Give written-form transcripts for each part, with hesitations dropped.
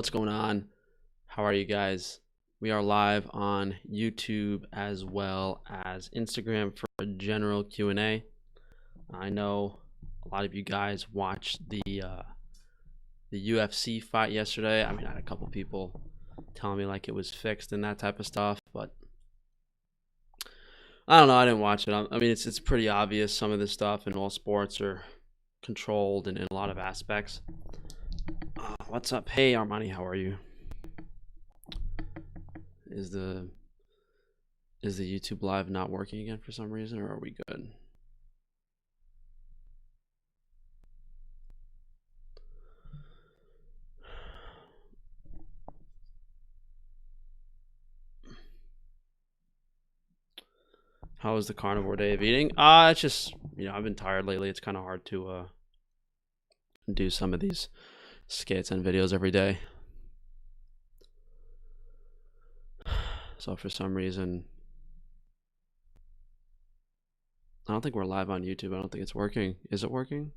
What's going on? How are you guys? We are live on YouTube as well as Instagram for a general Q&A. I know a lot of you guys watched the UFC fight yesterday. I mean, I had a couple people telling me like it was fixed and that type of stuff, but I don't know. I didn't watch it. I mean, it's pretty obvious some of this stuff in all sports are controlled in a lot of aspects. What's up? Hey, Armani, how are you? Is the YouTube live not working again for some reason, or are we good? How was the carnivore day of eating? It's just, I've been tired lately. It's kind of hard to do some of these skits and videos every day. So for some reason, I don't think we're live on YouTube. I don't think it's working. Is it working?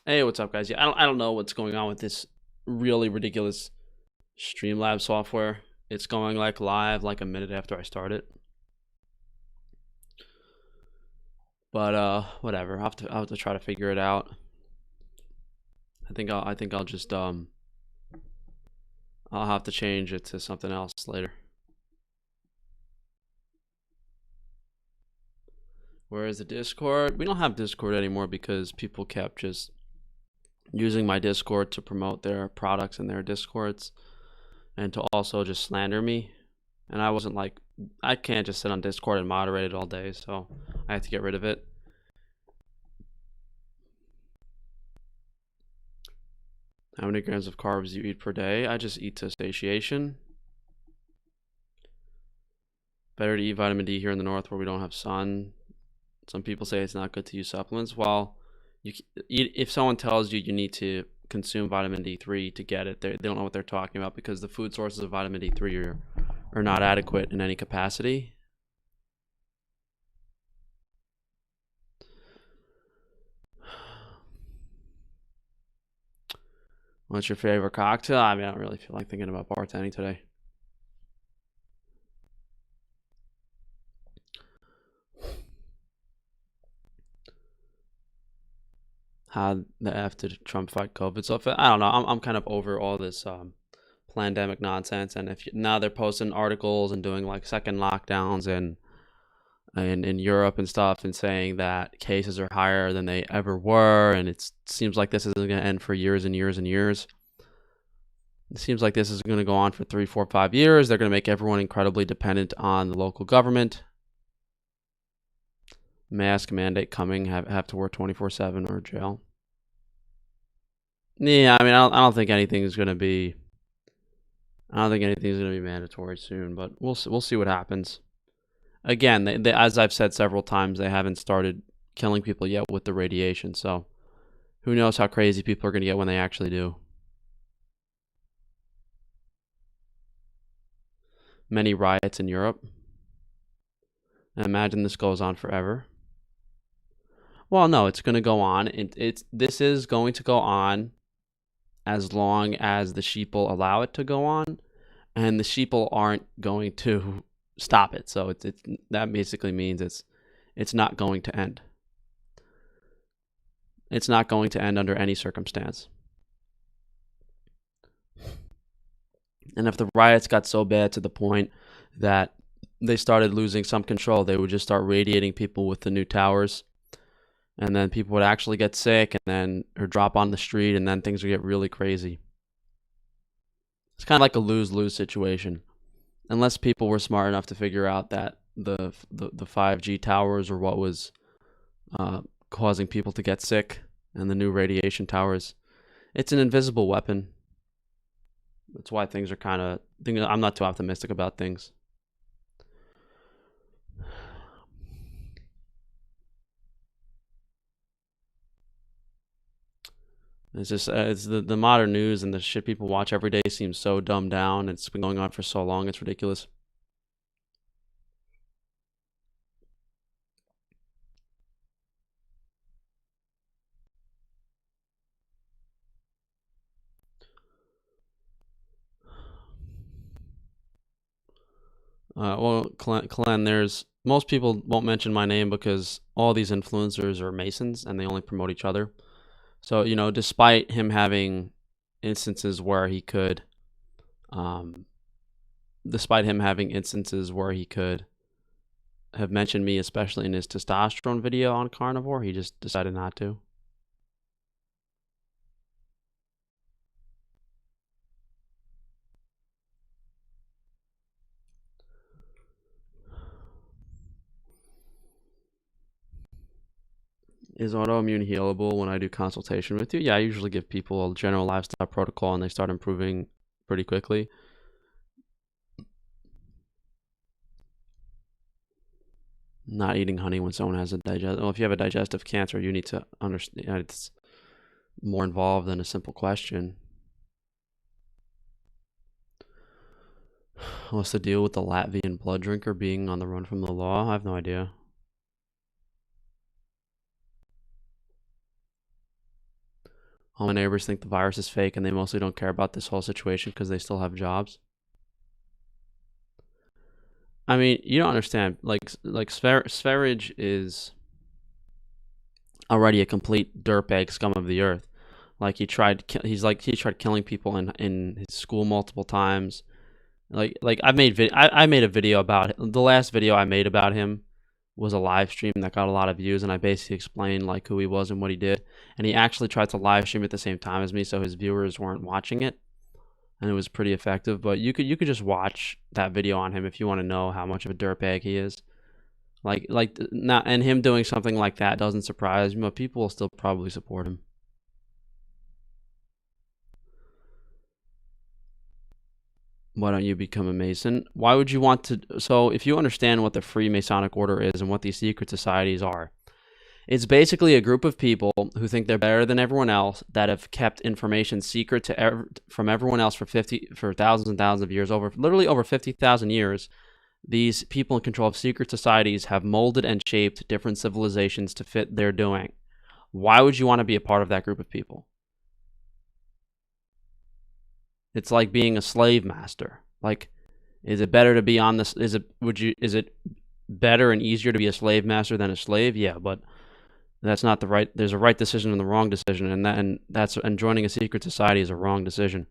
Hey, what's up, guys? Yeah, I don't know what's going on with this really ridiculous Streamlabs software. It's going like live like a minute after I start it. But whatever. I'll have to try to figure it out. I think I'll just I'll have to change it to something else later. Where is the Discord? We don't have Discord anymore because people kept just using my Discord to promote their products in their Discords and to also just slander me. And I wasn't like, I can't just sit on Discord and moderate it all day, so I have to get rid of it. How many grams of carbs do you eat per day? I just eat to satiation. Better to eat vitamin D here in the north where we don't have sun. Some people say it's not good to use supplements. Well, if someone tells you you need to consume vitamin D3 to get it, they don't know what they're talking about because the food sources of vitamin D3 are not adequate in any capacity. What's your favorite cocktail? I mean, I don't really feel like thinking about bartending today. How the F did Trump fight COVID? So I don't know. I'm kind of over all this pandemic nonsense. And now they're posting articles and doing like second lockdowns and in Europe and stuff and saying that cases are higher than they ever were. And it seems like this isn't going to end for years and years and years. It seems like this is going to go on for 3, 4, 5 years. They're going to make everyone incredibly dependent on the local government. Mask mandate coming, have to work 24/7 or jail. Yeah, I mean, I don't think anything is going to be. I don't think anything's going to be mandatory soon, but we'll see what happens. Again, they, as I've said several times, they haven't started killing people yet with the radiation. So, who knows how crazy people are going to get when they actually do. Many riots in Europe. I imagine this goes on forever. Well, no, it's going to go on. This is going to go on as long as the sheeple allow it to go on, and the sheeple aren't going to stop it. So that basically means it's not going to end. It's not going to end under any circumstance. And if the riots got so bad to the point that they started losing some control, they would just start radiating people with the new towers. And then people would actually get sick or drop on the street, and then things would get really crazy. It's kind of like a lose-lose situation. Unless people were smart enough to figure out that the 5G towers are what was causing people to get sick, and the new radiation towers, it's an invisible weapon. That's why things are I'm not too optimistic about things. It's just it's the modern news and the shit people watch every day seems so dumbed down. It's been going on for so long. It's ridiculous. Well, Glenn, there's most people won't mention my name because all these influencers are Masons and they only promote each other. So, despite him having instances where he could, um, despite him having instances where he could have mentioned me, especially in his testosterone video on Carnivore, he just decided not to. Is autoimmune healable when I do consultation with you? Yeah, I usually give people a general lifestyle protocol and they start improving pretty quickly. Not eating honey when someone has if you have a digestive cancer, you need to understand it's more involved than a simple question. What's the deal with the Latvian blood drinker being on the run from the law? I have no idea. All my neighbors think the virus is fake and they mostly don't care about this whole situation because they still have jobs. I mean, you don't understand. Like Sverige is already a complete dirtbag scum of the earth. Like he tried killing people in his school multiple times. Like I made a video about it. The last video I made about him was a live stream that got a lot of views, and I basically explained like who he was and what he did. And he actually tried to live stream at the same time as me, so his viewers weren't watching it, and it was pretty effective. But you could just watch that video on him if you want to know how much of a dirtbag he is. And him doing something like that doesn't surprise me, but people will still probably support him. Why don't you become a Mason? Why would you want to? So if you understand what the Freemasonic Order is and what these secret societies are, it's basically a group of people who think they're better than everyone else that have kept information secret from everyone else for thousands and thousands of years, literally over 50,000 years. These people in control of secret societies have molded and shaped different civilizations to fit their doing. Why would you want to be a part of that group of people? It's like being a slave master. Like, is it better to be on this? Is it better and easier to be a slave master than a slave? Yeah, but that's not the right. There's a right decision and the wrong decision, and joining a secret society is a wrong decision,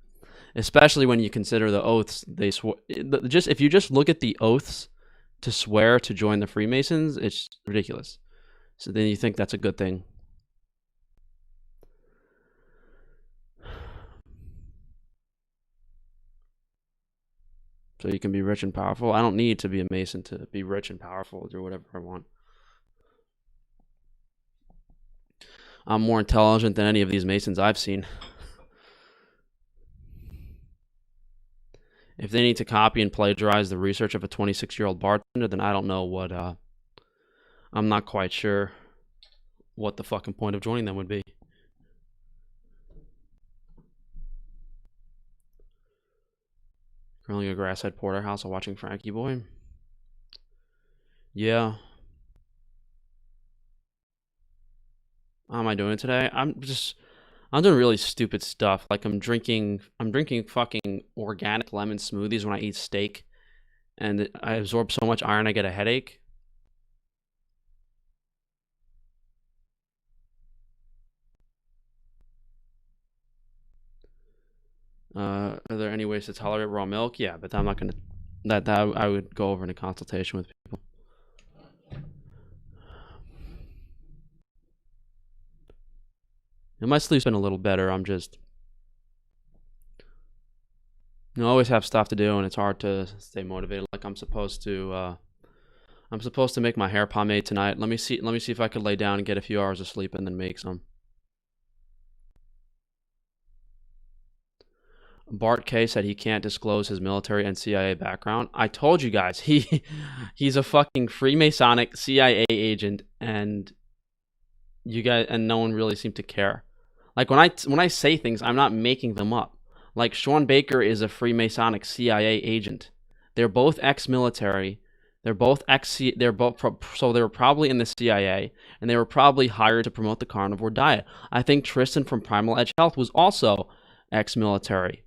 especially when you consider the oaths they swore. If you just look at the oaths to swear to join the Freemasons, it's ridiculous. So then you think that's a good thing. So you can be rich and powerful. I don't need to be a Mason to be rich and powerful, do whatever I want. I'm more intelligent than any of these Masons I've seen. If they need to copy and plagiarize the research of a 26-year-old bartender, then I don't know what, I'm not quite sure what the fucking point of joining them would be. Grilling a grass-fed porterhouse while watching Frankie Boy. Yeah. How am I doing today? I'm doing really stupid stuff. Like I'm drinking fucking organic lemon smoothies when I eat steak, and I absorb so much iron I get a headache. Are there any ways to tolerate raw milk? Yeah, but I'm not gonna. That I would go over in a consultation with people. And my sleep's been a little better. I always have stuff to do, and it's hard to stay motivated. Like I'm supposed to make my hair pomade tonight. Let me see if I could lay down and get a few hours of sleep and then make some. Bart K said he can't disclose his military and CIA background. I told you guys, he's a fucking Freemasonic CIA agent, and you guys, and no one really seemed to care. Like when I say things, I'm not making them up. Like Sean Baker is a Freemasonic CIA agent. They're both ex-military. They're both so they were probably in the CIA, and they were probably hired to promote the carnivore diet. I think Tristan from Primal Edge Health was also ex-military.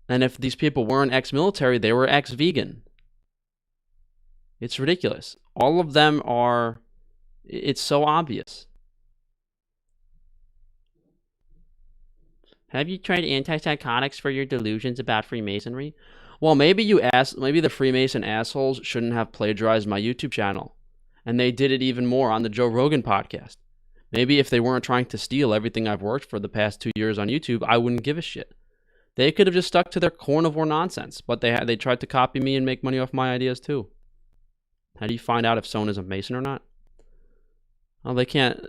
And if these people weren't ex-military, they were ex-vegan. It's ridiculous. All of them are. It's so obvious. Have you tried antipsychotics for your delusions about Freemasonry? Well, maybe the Freemason assholes shouldn't have plagiarized my YouTube channel. And they did it even more on the Joe Rogan podcast. Maybe if they weren't trying to steal everything I've worked for the past 2 years on YouTube, I wouldn't give a shit. They could have just stuck to their carnivore nonsense, but they tried to copy me and make money off my ideas too. How do you find out if someone is a Mason or not? Well, they can't.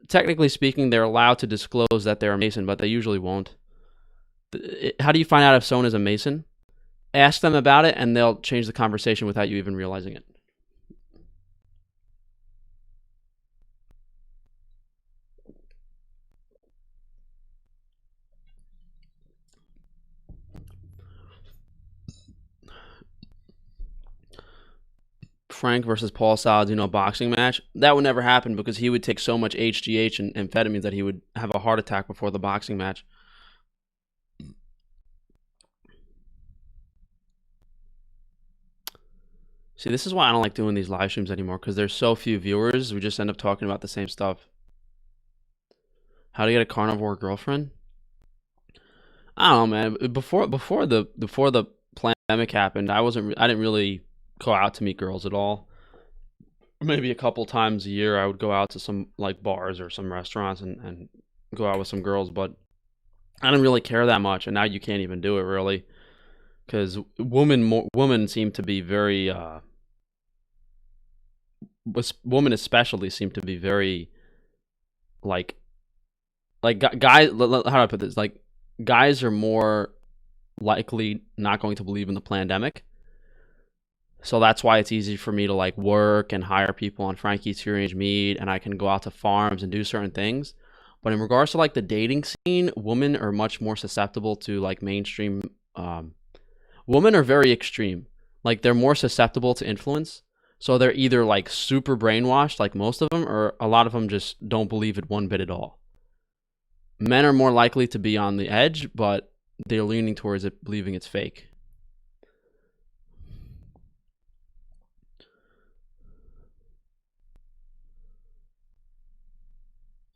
Technically speaking, they're allowed to disclose that they're a Mason, but they usually won't. How do you find out if someone is a Mason? Ask them about it, and they'll change the conversation without you even realizing it. Frank versus Paul Saladino boxing match, that would never happen because he would take so much HGH and amphetamines that he would have a heart attack before the boxing match. See, this is why I don't like doing these live streams anymore, because there's so few viewers. We just end up talking about the same stuff. How to get a carnivore girlfriend? I don't know, man. Before the pandemic happened, I didn't really go out to meet girls at all. Maybe a couple times a year I would go out to some like bars or some restaurants and go out with some girls, but I didn't really care that much. And now you can't even do it really, because women seem to be very women especially seem to be very like guys. How do I put this? Like guys are more likely not going to believe in the pandemic. So that's why it's easy for me to like work and hire people on Frankie's Free Range Meat, and I can go out to farms and do certain things. But in regards to like the dating scene, women are much more susceptible to like mainstream. Women are very extreme. Like they're more susceptible to influence. So they're either like super brainwashed, like most of them, or a lot of them just don't believe it one bit at all. Men are more likely to be on the edge, but they're leaning towards it, believing it's fake.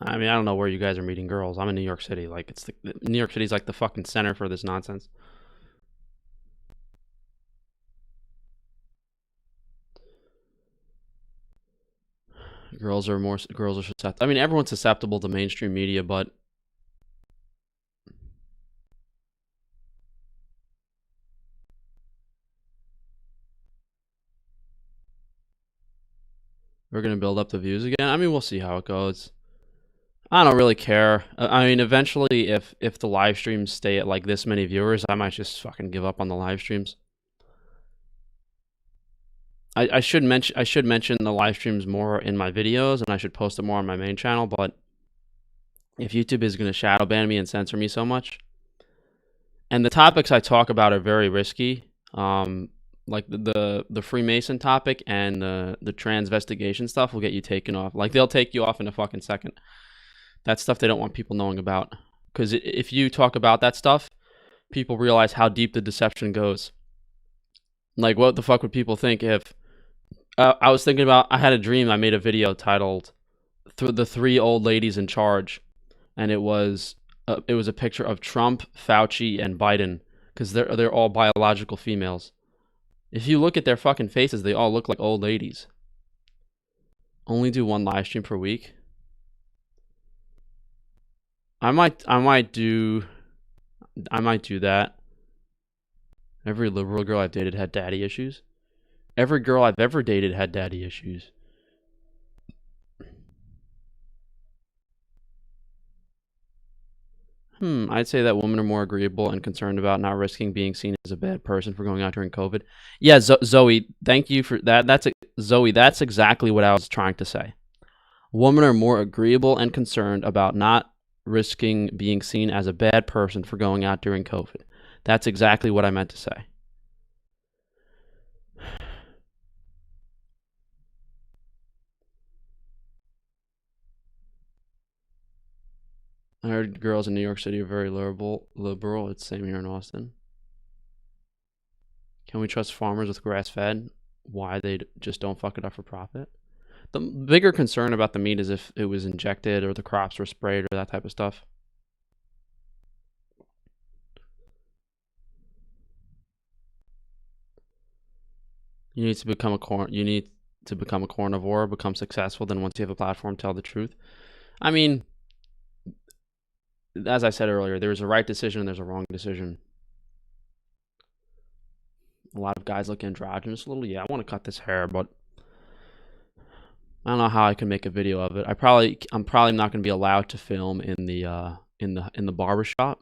I mean, I don't know where you guys are meeting girls. I'm in New York City. Like, New York City's like the fucking center for this nonsense. Girls are susceptible. I mean, everyone's susceptible to mainstream media, but we're gonna build up the views again. I mean, we'll see how it goes. I don't really care. I mean, eventually, if the live streams stay at like this many viewers, I might just fucking give up on the live streams. I should mention the live streams more in my videos, and I should post it more on my main channel. But if YouTube is going to shadow ban me and censor me so much, and the topics I talk about are very risky, like the Freemason topic and the transvestigation stuff will get you taken off. Like they'll take you off in a fucking second. That's stuff they don't want people knowing about, because if you talk about that stuff, people realize how deep the deception goes. Like, what the fuck would people think if I was thinking about, I had a dream, I made a video titled The Three Old Ladies in Charge, and it was a picture of Trump, Fauci, and Biden, because they're all biological females. If you look at their fucking faces, they all look like old ladies. Only do one live stream per week. I might do that. Every liberal girl I've dated had daddy issues. Every girl I've ever dated had daddy issues. I'd say that women are more agreeable and concerned about not risking being seen as a bad person for going out during COVID. Yeah, Zoe, thank you for that. Zoe, that's exactly what I was trying to say. Women are more agreeable and concerned about not risking being seen as a bad person for going out during COVID. That's exactly what I meant to say. I heard girls in New York City are very liberal. It's the same here in Austin. Can we trust farmers with grass-fed? Why they just don't fuck it up for profit? The bigger concern about the meat is if it was injected or the crops were sprayed or that type of stuff. You need to become a carnivore, become successful. Then once you have a platform, tell the truth. I mean, as I said earlier, there's a right decision and there's a wrong decision. A lot of guys look androgynous a little. Yeah, I want to cut this hair, but I don't know how I can make a video of it. I'm probably not going to be allowed to film in the barber shop.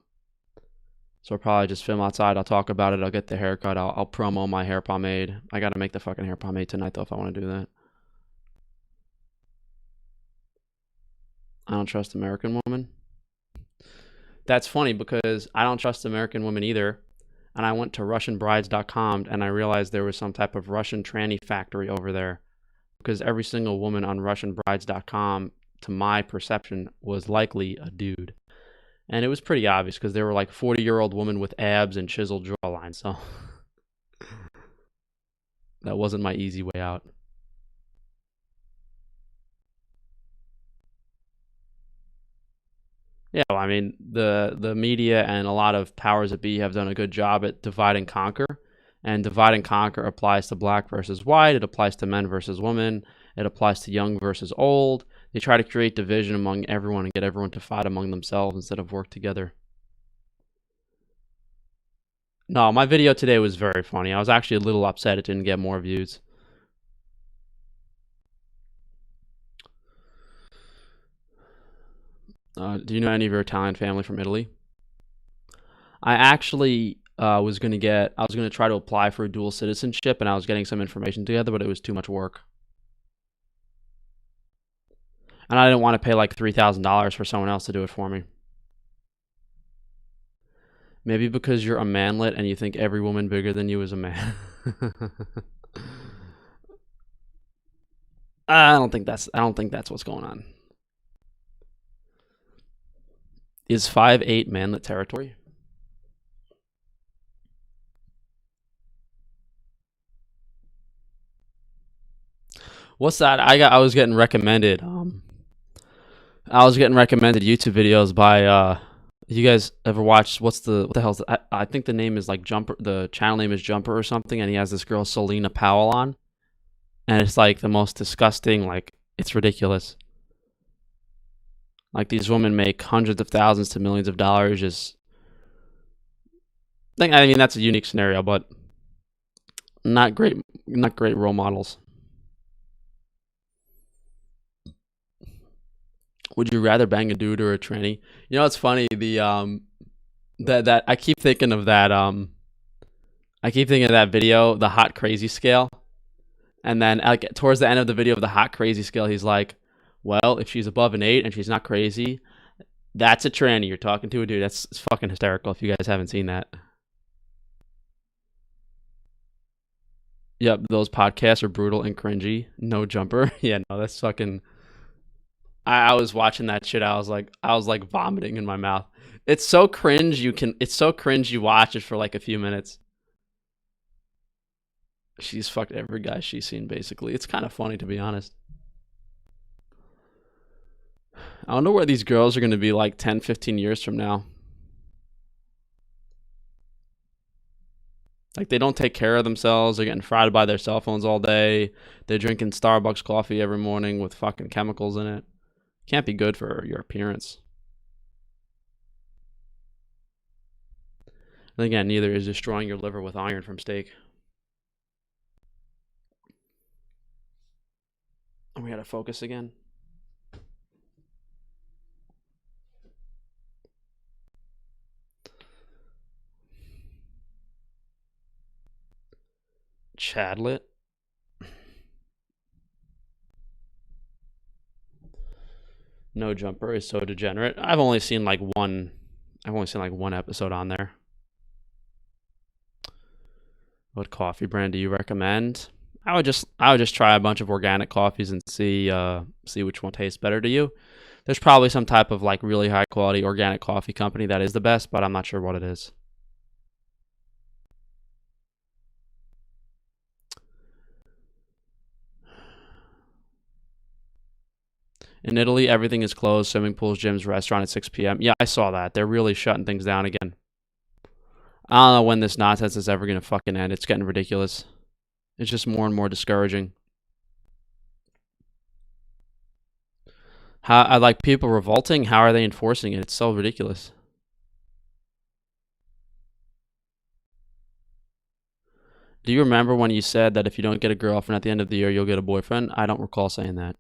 So I'll probably just film outside. I'll talk about it. I'll get the haircut. I'll promo my hair pomade. I got to make the fucking hair pomade tonight though if I want to do that. I don't trust American women. That's funny because I don't trust American women either. And I went to RussianBrides.com and I realized there was some type of Russian tranny factory over there. Because every single woman on RussianBrides.com, to my perception, was likely a dude. And it was pretty obvious because they were like 40-year-old women with abs and chiseled jawlines. So that wasn't my easy way out. Yeah, well, I mean, the media and a lot of powers that be have done a good job at divide and conquer. And divide and conquer applies to black versus white. It applies to men versus women. It applies to young versus old. They try to create division among everyone and get everyone to fight among themselves instead of work together. No, my video today was very funny. I was actually a little upset it didn't get more views. Do you know any of your Italian family from Italy? I actually was going to try to apply for a dual citizenship, and I was getting some information together, but it was too much work. And I didn't want to pay like $3,000 for someone else to do it for me. Maybe because you're a manlet and you think every woman bigger than you is a man. I don't think that's what's going on. Is 5'8" manlet territory? What's that? I was getting recommended. I was getting recommended YouTube videos by you guys ever watched what the hell is that? I think the name is like Jumper, the channel name is Jumper or something, and he has this girl Selena Powell on, and it's like the most disgusting, like it's ridiculous. Like these women make hundreds of thousands to millions of dollars just I mean that's a unique scenario, but not great role models. Would you rather bang a dude or a tranny? You know, it's funny. That I keep thinking of that. I keep thinking of that video, the hot crazy scale, and then like towards the end of the video of the hot crazy scale, he's like, "Well, if she's above an 8 and she's not crazy, that's a tranny. You're talking to a dude." That's fucking hysterical. If you guys haven't seen that. Yep, those podcasts are brutal and cringy. No Jumper. Yeah, no, that's fucking. I was watching that shit. I was like vomiting in my mouth. It's so cringe. It's so cringe. You watch it for like a few minutes. She's fucked every guy she's seen. Basically, it's kind of funny to be honest. I wonder where these girls are going to be like 10, 15 years from now. Like they don't take care of themselves. They're getting fried by their cell phones all day. They're drinking Starbucks coffee every morning with fucking chemicals in it. Can't be good for your appearance. And again, neither is destroying your liver with iron from steak. And we gotta focus again. Chadlet. No Jumper is so degenerate. I've only seen like one episode on there. What coffee brand do you recommend? I would just try a bunch of organic coffees and see which one tastes better to you. There's probably some type of like really high quality organic coffee company that is the best, but I'm not sure what it is. In Italy, everything is closed: swimming pools, gyms, restaurant at 6 p.m. Yeah, I saw that. They're really shutting things down again. I don't know when this nonsense is ever going to fucking end. It's getting ridiculous. It's just more and more discouraging. How I like people revolting. How are they enforcing it? It's so ridiculous. Do you remember when you said that if you don't get a girlfriend at the end of the year, you'll get a boyfriend? I don't recall saying that.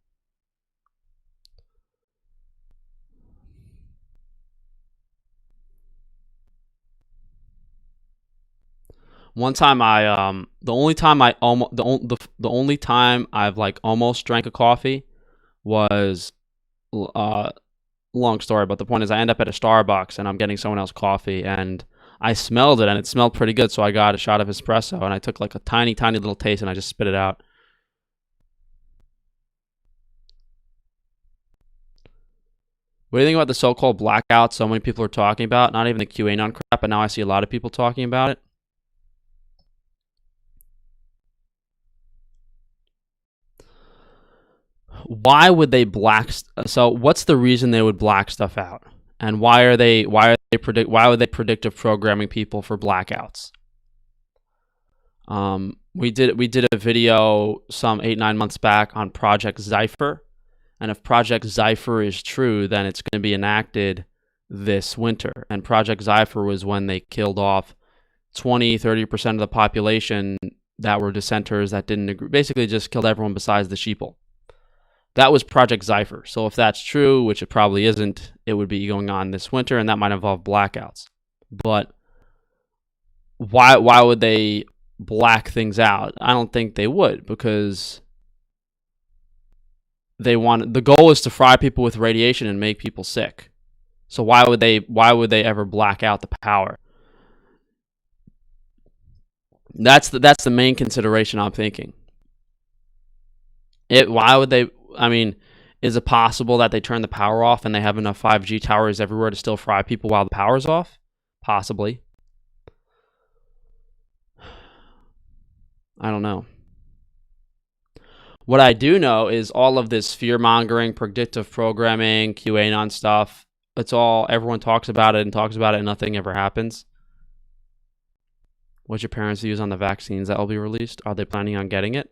One time the only time I almost the only time I've like almost drank a coffee was uh long story, but the point is I end up at a Starbucks and I'm getting someone else coffee and I smelled it and it smelled pretty good, so I got a shot of espresso and I took like a tiny little taste and I just spit it out. What do you think about the so-called blackout so many people are talking about? Not even the QAnon crap, but now I see a lot of people talking about it. Why would they so what's the reason they would black stuff out? And why would they predictive programming people for blackouts? We did a video some 8-9 months back on Project Zypher, and if Project Zypher is true, then it's going to be enacted this winter. And Project Zypher was when they killed off 20-30% of the population that were dissenters that didn't agree. Basically, just killed everyone besides the sheeple. That was Project Zypher. So if that's true, which it probably isn't, it would be going on this winter, and that might involve blackouts. But why would they black things out? I don't think they would, because the goal is to fry people with radiation and make people sick. So why would they ever black out the power? That's the main consideration I'm thinking. Why would they? I mean, is it possible that they turn the power off and they have enough 5G towers everywhere to still fry people while the power's off? Possibly. I don't know. What I do know is all of this fear-mongering, predictive programming, QAnon stuff, everyone talks about it and nothing ever happens. What's your parents' views on the vaccines that will be released? Are they planning on getting it?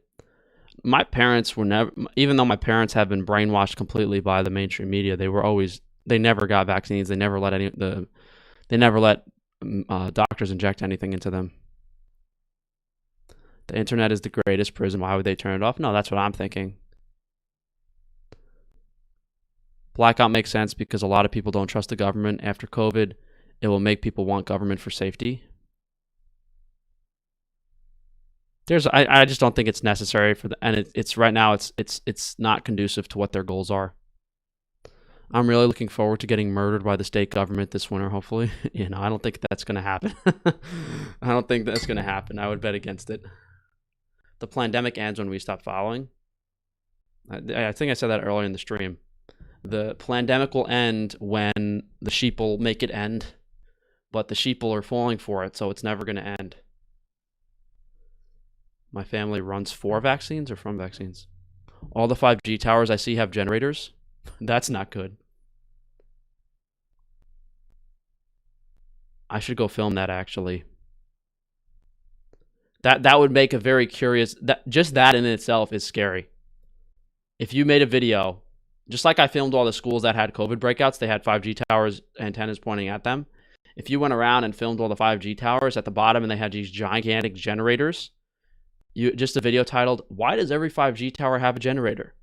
My parents were never, even though my parents have been brainwashed completely by the mainstream media, they never got vaccines. They never let doctors inject anything into them. The internet is the greatest prison. Why would they turn it off? No, that's what I'm thinking. Blackout makes sense because a lot of people don't trust the government. After COVID, it will make people want government for safety. I just don't think it's necessary and it's right now it's not conducive to what their goals are. I'm really looking forward to getting murdered by the state government this winter, hopefully. I don't think that's going to happen. I don't think that's going to happen. I would bet against it. The pandemic ends when we stop following. I think I said that earlier in the stream. The pandemic will end when the sheeple make it end, but the sheeple are falling for it, so it's never going to end. My family runs for vaccines or from vaccines. All the 5G towers I see have generators. That's not good. I should go film that, actually. That would make a very curious. Just that in itself is scary. If you made a video, just like I filmed all the schools that had COVID breakouts, they had 5G towers, antennas pointing at them. If you went around and filmed all the 5G towers at the bottom and they had these gigantic generators, just a video titled, "Why does every 5G tower have a generator?"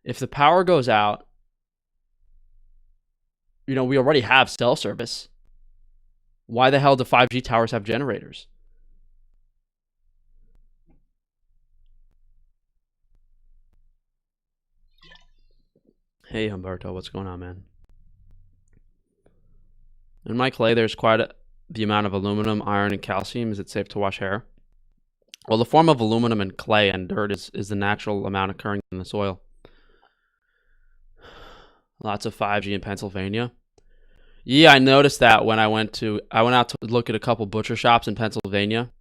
If the power goes out, we already have cell service. Why the hell do 5G towers have generators? Hey Humberto, what's going on, man? In my clay, there's the amount of aluminum, iron, and calcium. Is it safe to wash hair? Well, the form of aluminum in clay and dirt is the natural amount occurring in the soil. Lots of 5G in Pennsylvania. Yeah, I noticed that when I went out to look at a couple butcher shops in Pennsylvania,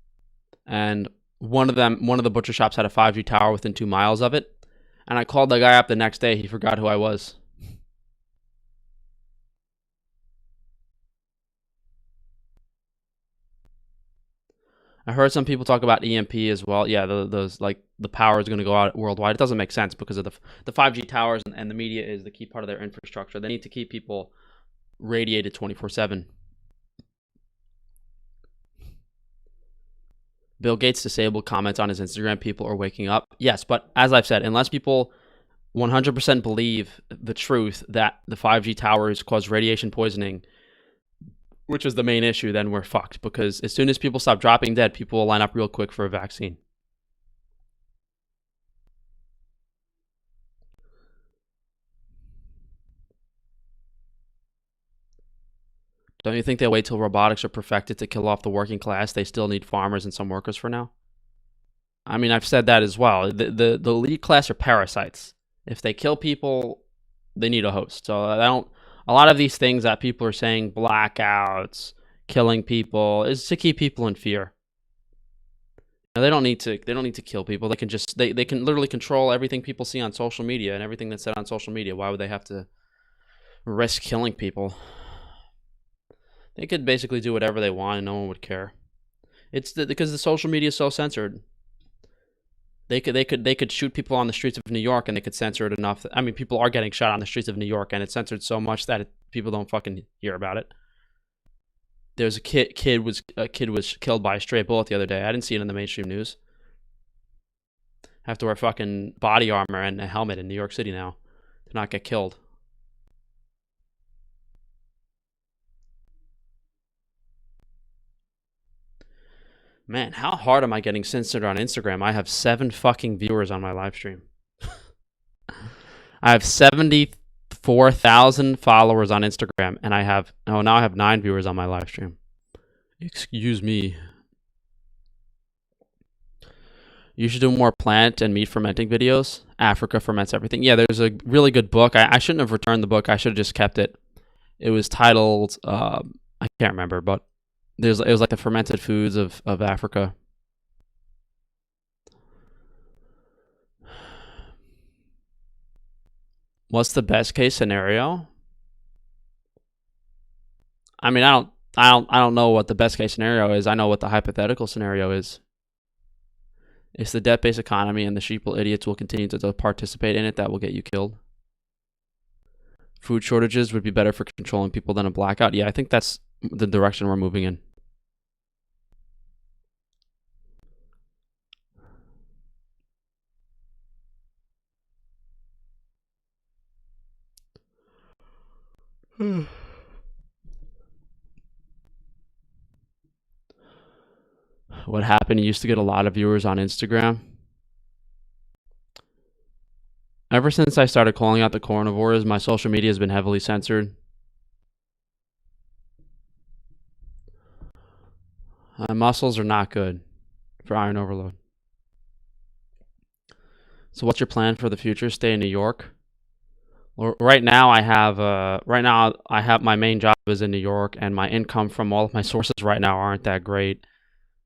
and one of the butcher shops had a 5G tower within 2 miles of it. And I called the guy up the next day. He forgot who I was. I heard some people talk about EMP as well. Yeah, those like the power is going to go out worldwide. It doesn't make sense because of the 5G towers and the media is the key part of their infrastructure. They need to keep people radiated 24/7. Bill Gates disabled comments on his Instagram. People are waking up. Yes, but as I've said, unless people 100% believe the truth that the 5G towers cause radiation poisoning, which is the main issue, then we're fucked. Because as soon as people stop dropping dead, people will line up real quick for a vaccine. Don't you think they'll wait till robotics are perfected to kill off the working class? They still need farmers and some workers for now. I mean, I've said that as well. The elite class are parasites. If they kill people, they need a host. So I don't. A lot of these things that people are saying, blackouts, killing people, is to keep people in fear. Now, they don't need to. They don't need to kill people. They can just. They can literally control everything people see on social media and everything that's said on social media. Why would they have to risk killing people? They could basically do whatever they want and no one would care. Because the social media is so censored. They could shoot people on the streets of New York and they could censor it enough. I mean, people are getting shot on the streets of New York and it's censored so much that people don't fucking hear about it. There's a kid was killed by a stray bullet the other day. I didn't see it in the mainstream news. Have to wear fucking body armor and a helmet in New York City now to not get killed. Man, how hard am I getting censored on Instagram? I have 7 fucking viewers on my live stream. I have 74,000 followers on Instagram, and now I have 9 viewers on my live stream. Excuse me. You should do more plant and meat fermenting videos. Africa ferments everything. Yeah, there's a really good book. I shouldn't have returned the book. I should have just kept it. It was titled, I can't remember, but it was like the fermented foods of Africa. What's the best case scenario? I mean, I don't know what the best case scenario is. I know what the hypothetical scenario is. It's the debt-based economy and the sheeple idiots will continue to participate in it that will get you killed. Food shortages would be better for controlling people than a blackout. Yeah, I think that's the direction we're moving in. What happened? You used to get a lot of viewers on Instagram. Ever since I started calling out the carnivores, my social media has been heavily censored. My muscles are not good for iron overload. So what's your plan for the future? Stay in New York? Well, right now I have my main job is in New York, and my income from all of my sources right now aren't that great.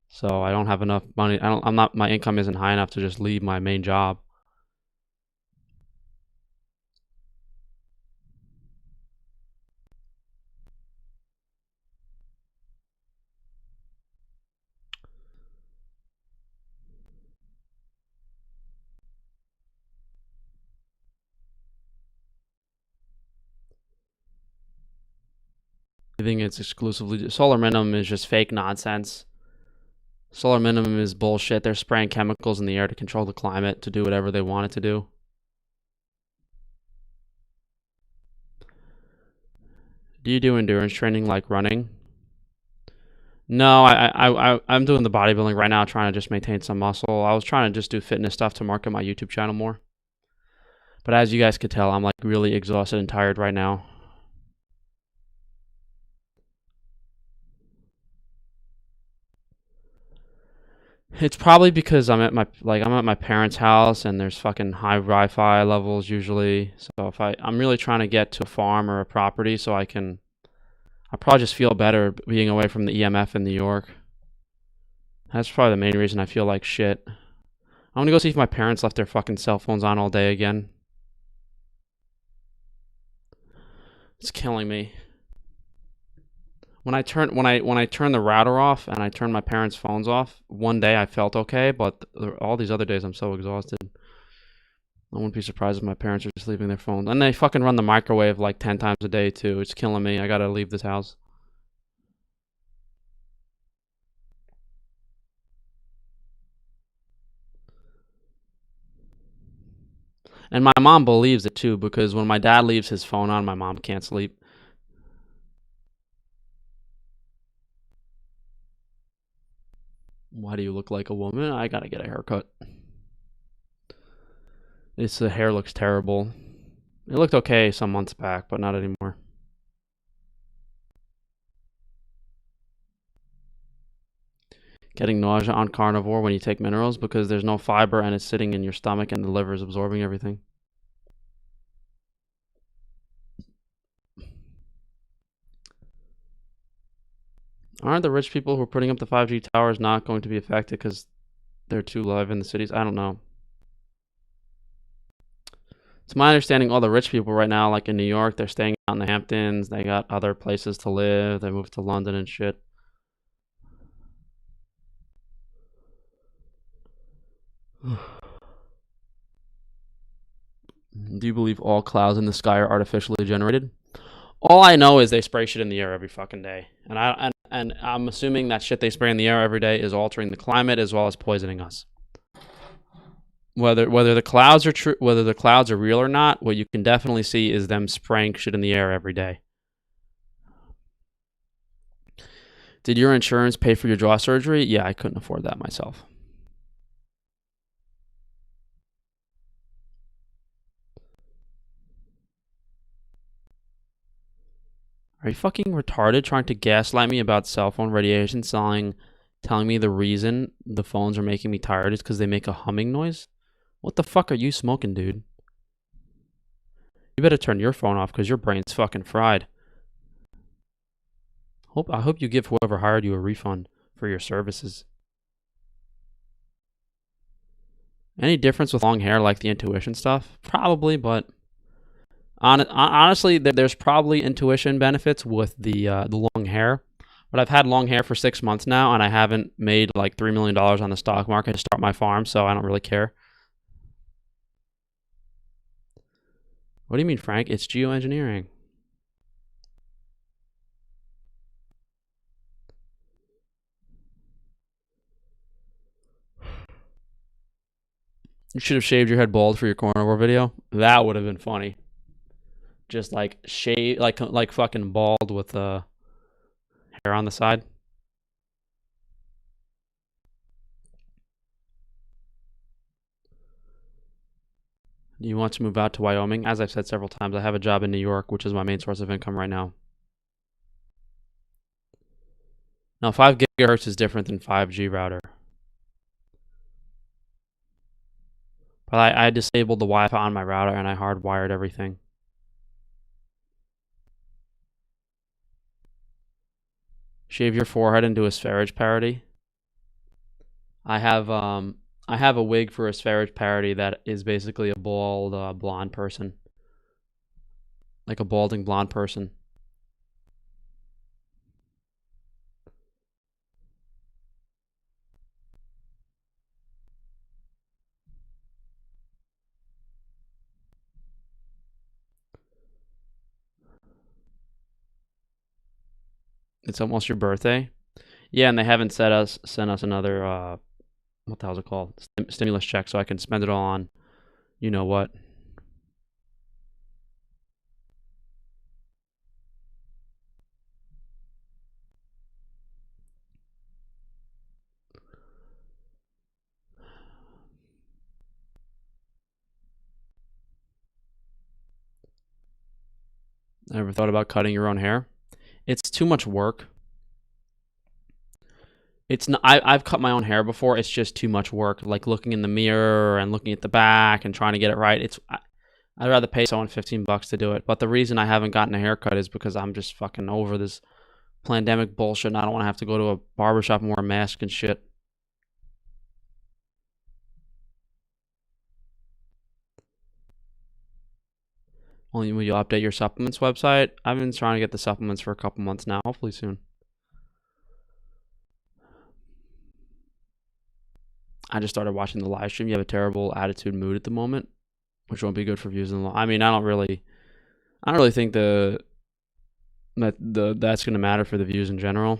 So I don't have enough money. My income isn't high enough to just leave my main job. I think it's exclusively solar minimum is just fake nonsense. Solar minimum is bullshit. They're spraying chemicals in the air to control the climate to do whatever they want it to do. Do you do endurance training like running? No, I'm doing the bodybuilding right now, trying to just maintain some muscle. I was trying to just do fitness stuff to market my YouTube channel more. But as you guys could tell, I'm like really exhausted and tired right now. It's probably because I'm at my parents' house and there's fucking high Wi-Fi levels usually. So if I'm really trying to get to a farm or a property so I'll probably just feel better being away from the EMF in New York. That's probably the main reason I feel like shit. I want to go see if my parents left their fucking cell phones on all day again. It's killing me. When I turn the router off and I turn my parents' phones off, one day I felt okay, but all these other days I'm so exhausted. I wouldn't be surprised if my parents are just leaving their phones. And they fucking run the microwave like 10 times a day too. It's killing me. I gotta leave this house. And my mom believes it too because when my dad leaves his phone on, my mom can't sleep. Why do you look like a woman? I gotta get a haircut. The hair looks terrible. It looked okay some months back, but not anymore. Getting nausea on carnivore when you take minerals because there's no fiber and it's sitting in your stomach and the liver is absorbing everything. Aren't the rich people who are putting up the 5G towers not going to be affected because they're too live in the cities? I don't know. It's my understanding all the rich people right now, like in New York, they're staying out in the Hamptons. They got other places to live. They moved to London and shit. Do you believe all clouds in the sky are artificially generated? All I know is they spray shit in the air every fucking day, and I'm assuming that shit they spray in the air every day is altering the climate as well as poisoning us. Whether the clouds are true, whether the clouds are real or not, what you can definitely see is them spraying shit in the air every day. Did your insurance pay for your jaw surgery? Yeah, I couldn't afford that myself. Are you fucking retarded trying to gaslight me about cell phone radiation, telling me the reason the phones are making me tired is because they make a humming noise? What the fuck are you smoking, dude? You better turn your phone off because your brain's fucking fried. I hope you give whoever hired you a refund for your services. Any difference with long hair like the intuition stuff? Probably, but honestly, there's probably intuition benefits with the long hair. But I've had long hair for 6 months now, and I haven't made like $3 million on the stock market to start my farm, so I don't really care. What do you mean, Frank? It's geoengineering. You should have shaved your head bald for your carnivore video. That would have been funny. Just like shave, like fucking bald with hair on the side. Do you want to move out to Wyoming? As I've said several times, I have a job in New York, which is my main source of income right now. Now, 5 gigahertz is different than 5G router. But I disabled the Wi-Fi on my router and I hardwired everything. Shave your forehead and do a spherage parody. I have a wig for a spherage parody that is basically a bald blonde person, like a balding blonde person. It's almost your birthday. Yeah, and they haven't sent us another what the hell's it called? Stimulus check, so I can spend it all on you know what. Ever thought about cutting your own hair? It's too much work. It's not, I've cut my own hair before. It's just too much work. Like looking in the mirror and looking at the back and trying to get it right. I'd rather pay someone $15 to do it. But the reason I haven't gotten a haircut is because I'm just fucking over this pandemic bullshit, and I don't want to have to go to a barbershop and wear a mask and shit. Only will you update your supplements website? I've been trying to get the supplements for a couple months now. Hopefully soon. I just started watching the live stream. You have a terrible attitude mood at the moment, which won't be good for views in the long. I mean, I don't really think that's going to matter for the views in general.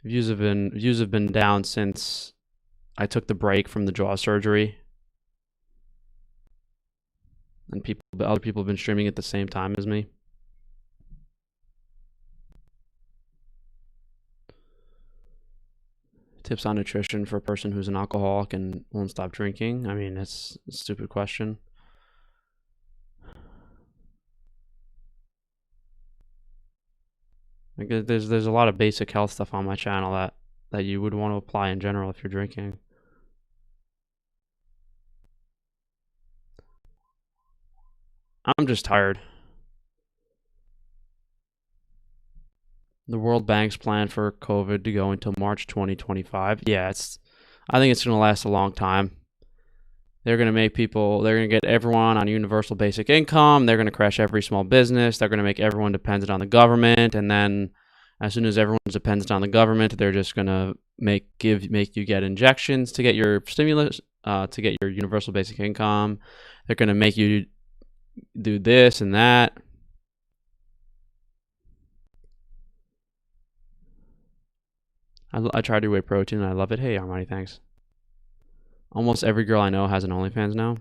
Views have been down since I took the break from the jaw surgery, and other people have been streaming at the same time as me. Tips on nutrition for a person who's an alcoholic and won't stop drinking. I mean, it's a stupid question. Like, there's a lot of basic health stuff on my channel that you would want to apply in general if you're drinking. I'm just tired. The World Bank's plan for COVID to go until March 2025. Yeah, I think it's going to last a long time. They're going to get everyone on universal basic income. They're going to crash every small business. They're going to make everyone dependent on the government. And then as soon as everyone's dependent on the government, they're just going to make you get injections to get your stimulus, to get your universal basic income. They're going to make you do this and that. I tried to do whey protein and I love it. Hey, Armani, thanks. Almost every girl I know has an OnlyFans now.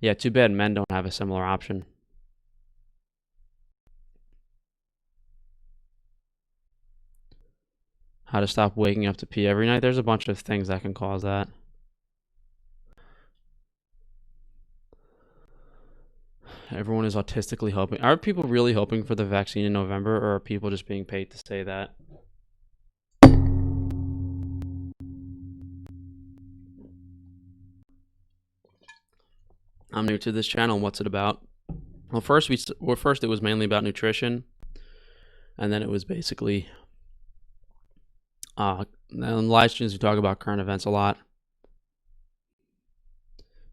Yeah, too bad men don't have a similar option. How to stop waking up to pee every night. There's a bunch of things that can cause that. Everyone is autistically hoping. Are people really hoping for the vaccine in November, or are people just being paid to say that? I'm new to this channel. What's it about? Well, first it was mainly about nutrition, and then it was basically in live streams we talk about current events a lot.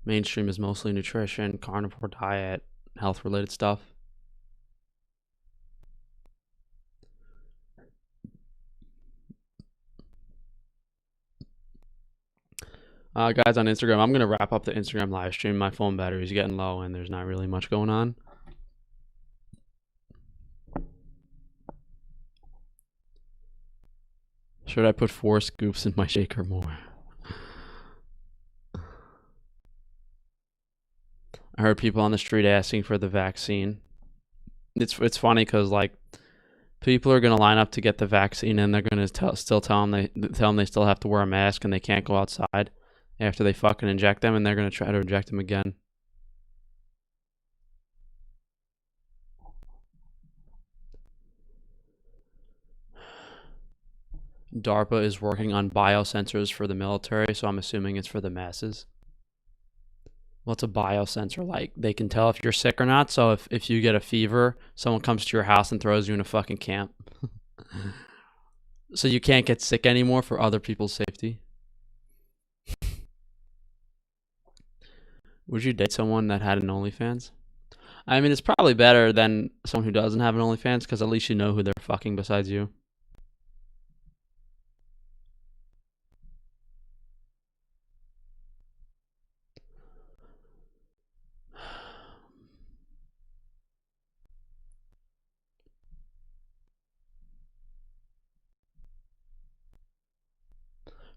Mainstream is mostly nutrition, carnivore diet, health related stuff. Guys on Instagram, I'm going to wrap up the Instagram live stream. My phone battery is getting low and there's not really much going on. Should I put 4 scoops in my shaker more? I heard people on the street asking for the vaccine. It's funny because like people are going to line up to get the vaccine and they're going to still tell them they still have to wear a mask and they can't go outside after they fucking inject them, and they're going to try to inject them again. DARPA is working on biosensors for the military, so I'm assuming it's for the masses. What's a biosensor like? They can tell if you're sick or not, so if you get a fever, someone comes to your house and throws you in a fucking camp. So you can't get sick anymore for other people's safety. Would you date someone that had an OnlyFans? I mean, it's probably better than someone who doesn't have an OnlyFans, because at least you know who they're fucking besides you.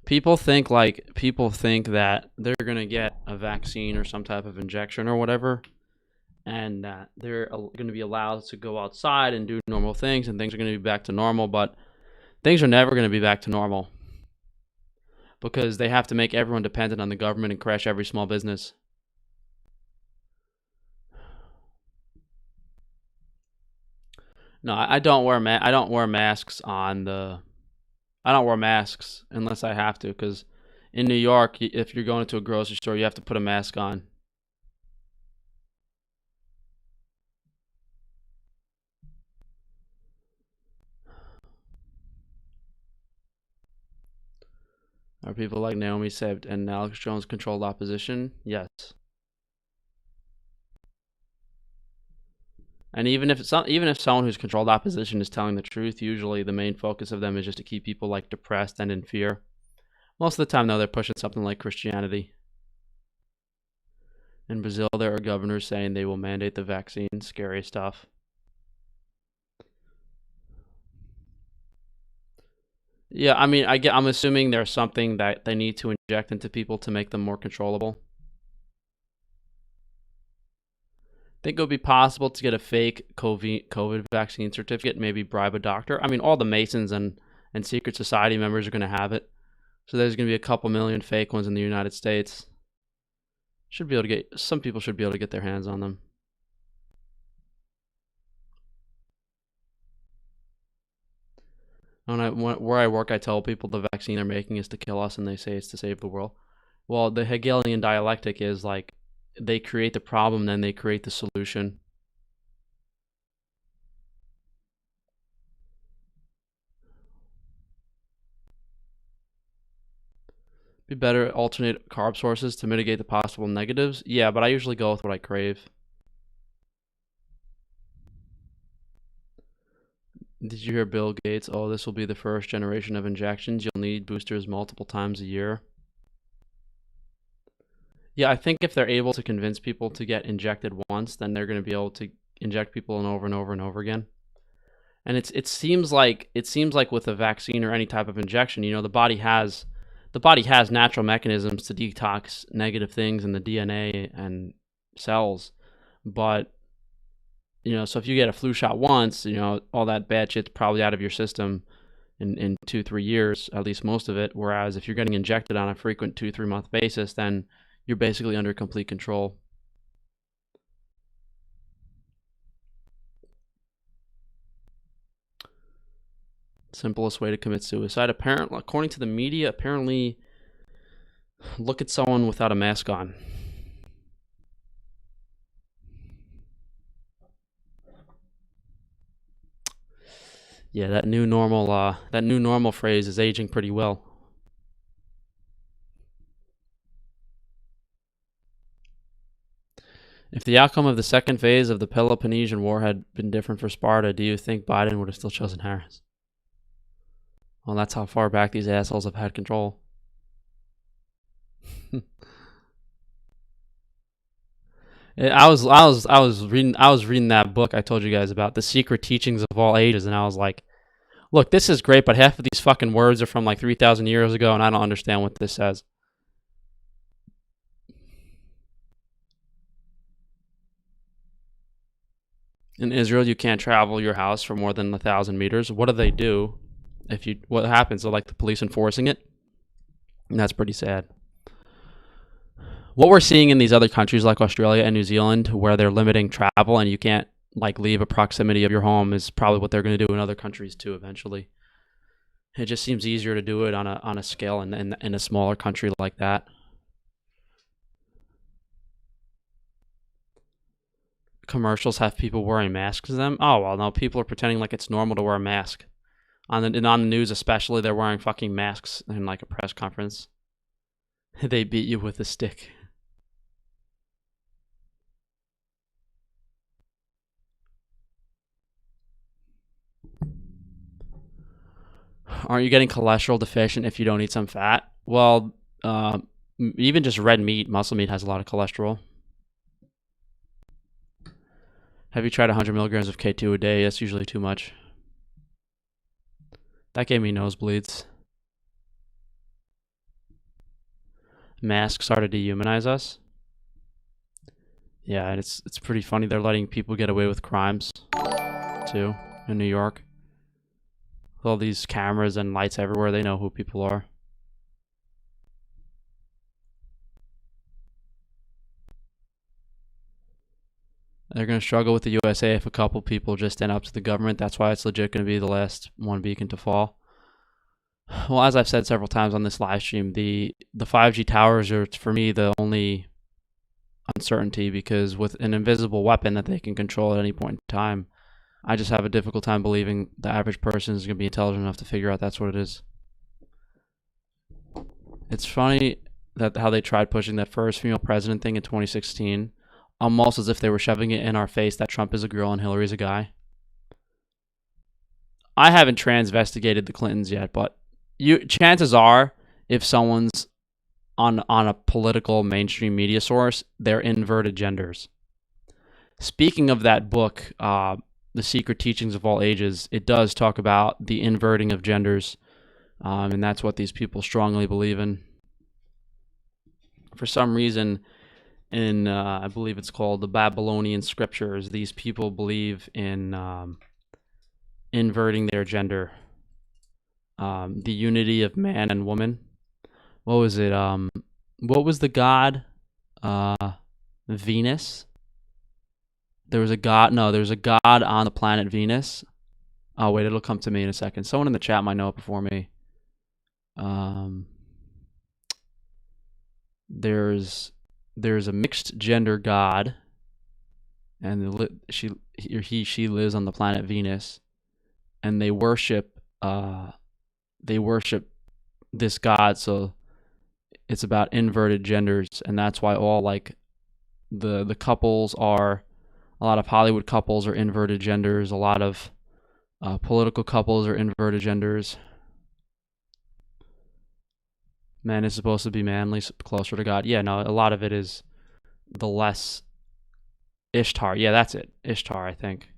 People think that they're going to get a vaccine or some type of injection or whatever, and that they're going to be allowed to go outside and do normal things, and things are going to be back to normal. But things are never going to be back to normal, because they have to make everyone dependent on the government and crash every small business. No, I don't wear I don't wear masks on the. I don't wear masks unless I have to, because in New York, if you're going to a grocery store, you have to put a mask on. Are people like Naomi Sabd and Alex Jones controlled opposition? Yes. And even if someone who's controlled opposition is telling the truth, usually the main focus of them is just to keep people like depressed and in fear. Most of the time, though, they're pushing something like Christianity. In Brazil, there are governors saying they will mandate the vaccine. Scary stuff. Yeah, I mean, I'm assuming there's something that they need to inject into people to make them more controllable. Think it would be possible to get a fake COVID vaccine certificate, maybe bribe a doctor? I mean, all the Masons and secret society members are going to have it. So there's going to be a couple million fake ones in the United States. Some people should be able to get their hands on them. Where I work, I tell people the vaccine they're making is to kill us, and they say it's to save the world. Well, the Hegelian dialectic is like they create the problem, then they create the solution. Be better alternate carb sources to mitigate the possible negatives. Yeah, but I usually go with what I crave. Did you hear Bill Gates? Oh, this will be the first generation of injections. You'll need boosters multiple times a year. Yeah, I think if they're able to convince people to get injected once, then they're going to be able to inject people and over and over again. And it seems like with a vaccine or any type of injection, the body has natural mechanisms to detox negative things in the DNA and cells. But so if you get a flu shot once, all that bad shit's probably out of your system in 2-3 years, at least most of it. Whereas if you're getting injected on a frequent 2-3 month basis, then you're basically under complete control. Simplest way to commit suicide, according to the media, apparently look at someone without a mask on. Yeah, that new normal phrase is aging pretty well. If the outcome of the second phase of the Peloponnesian War had been different for Sparta, do you think Biden would have still chosen Harris? Well, that's how far back these assholes have had control. I was reading that book I told you guys about, The Secret Teachings of All Ages, and I was like, look, this is great, but half of these fucking words are from like 3,000 years ago, and I don't understand what this says. In Israel, you can't travel your house for more than 1,000 meters. What do they do? What happens? They're like the police enforcing it, and that's pretty sad. What we're seeing in these other countries like Australia and New Zealand, where they're limiting travel and you can't like leave a proximity of your home, is probably what they're going to do in other countries too eventually. It just seems easier to do it on a scale in a smaller country like that. Commercials have people wearing masks in them. Oh well, no, people are pretending like it's normal to wear a mask. On the news especially, they're wearing fucking masks in like a press conference. They beat you with a stick. Aren't you getting cholesterol deficient if you don't eat some fat? Well, even just red meat, muscle meat, has a lot of cholesterol. Have you tried 100 milligrams of K2 a day? That's usually too much. That gave me nosebleeds. Masks are to dehumanize us. Yeah, and it's pretty funny. They're letting people get away with crimes too in New York. With all these cameras and lights everywhere, they know who people are. They're going to struggle with the USA if a couple people just stand up to the government. That's why it's legit going to be the last one beacon to fall. Well, as I've said several times on this live stream, the 5G towers are, for me, the only uncertainty, because with an invisible weapon that they can control at any point in time, I just have a difficult time believing the average person is going to be intelligent enough to figure out that's what it is. It's funny that how they tried pushing that first female president thing in 2016, almost as if they were shoving it in our face that Trump is a girl and Hillary's a guy. I haven't transvestigated the Clintons yet, but chances are, if someone's on a political mainstream media source, they're inverted genders. Speaking of that book, The Secret Teachings of All Ages, it does talk about the inverting of genders, and that's what these people strongly believe in. For some reason, in I believe it's called the Babylonian scriptures, these people believe in inverting their gender, the unity of man and woman. What was it? What was the god? Venus. There was a god. No, there's a god on the planet Venus. Oh wait, it'll come to me in a second. Someone in the chat might know it before me. There's a mixed gender god, and she lives on the planet Venus, and they worship this god. So it's about inverted genders, and that's why all like the couples are, a lot of Hollywood couples are inverted genders. A lot of political couples are inverted genders. Man is supposed to be manly, closer to God. Yeah, no, a lot of it is the less Ishtar. Yeah, that's it. Ishtar, I think.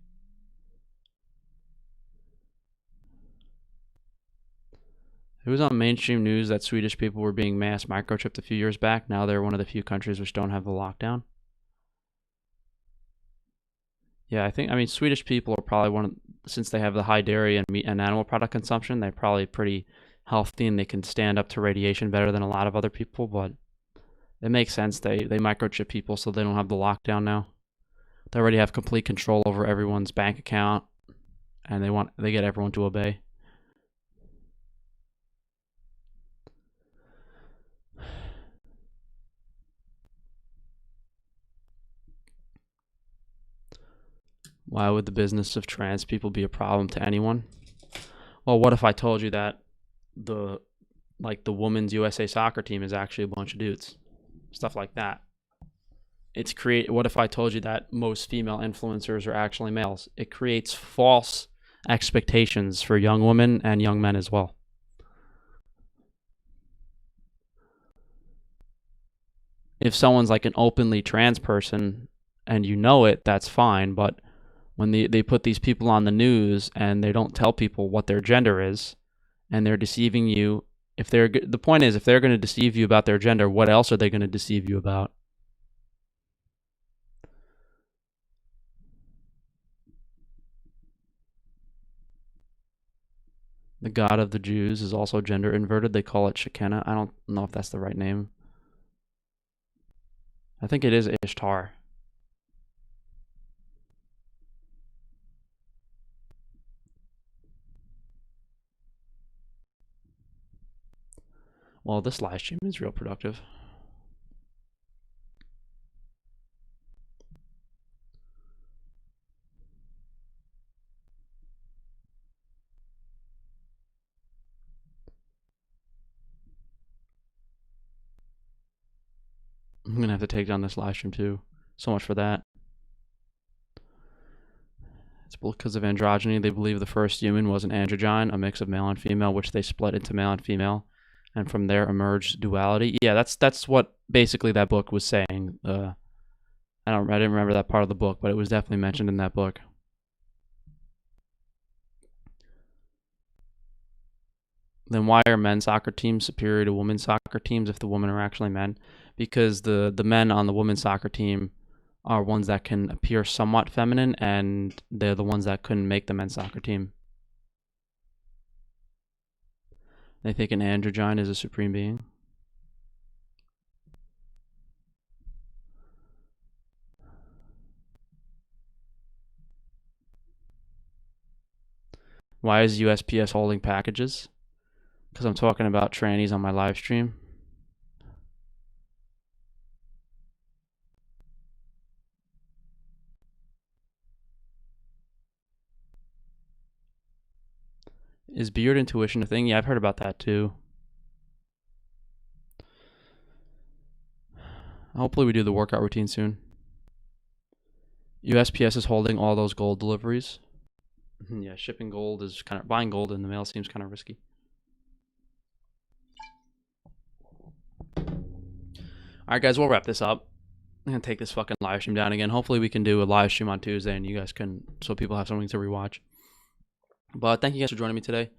It was on mainstream news that Swedish people were being mass microchipped a few years back. Now they're one of the few countries which don't have the lockdown. Yeah, I mean, Swedish people are probably since they have the high dairy and meat and animal product consumption, they're probably pretty healthy and they can stand up to radiation better than a lot of other people, but it makes sense. They microchip people so they don't have the lockdown now. They already have complete control over everyone's bank account, and they get everyone to obey. Why would the business of trans people be a problem to anyone? Well, what if I told you that the women's USA soccer team is actually a bunch of dudes? Stuff like that. What if I told you that most female influencers are actually males? It creates false expectations for young women and young men as well. If someone's like an openly trans person and you know it, that's fine, but when they put these people on the news and they don't tell people what their gender is, and they're deceiving you, the point is, if they're going to deceive you about their gender, what else are they going to deceive you about? The god of the Jews is also gender inverted. They call it Shekinah. I don't know if that's the right name. I think it is Ishtar. Well, this live stream is real productive. I'm going to have to take down this live stream too. So much for that. It's because of androgyny. They believe the first human was an androgyne, a mix of male and female, which they split into male and female, and from there emerged duality. Yeah, that's what basically that book was saying. I didn't remember that part of the book, but it was definitely mentioned in that book. Then why are men's soccer teams superior to women's soccer teams if the women are actually men? Because the men on the women's soccer team are ones that can appear somewhat feminine, and they're the ones that couldn't make the men's soccer team. They think an androgyne is a supreme being. Why is USPS holding packages? Because I'm talking about trannies on my live stream. Is beard intuition a thing? Yeah, I've heard about that too. Hopefully we do the workout routine soon. USPS is holding all those gold deliveries. Yeah, shipping gold is buying gold in the mail seems kind of risky. All right, guys, we'll wrap this up. I'm gonna take this fucking live stream down again. Hopefully we can do a live stream on Tuesday and you guys can, so people have something to rewatch. But thank you guys for joining me today.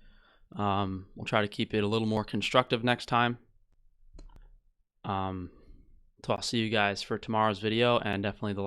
We'll try to keep it a little more constructive next time. So I'll see you guys for tomorrow's video and definitely the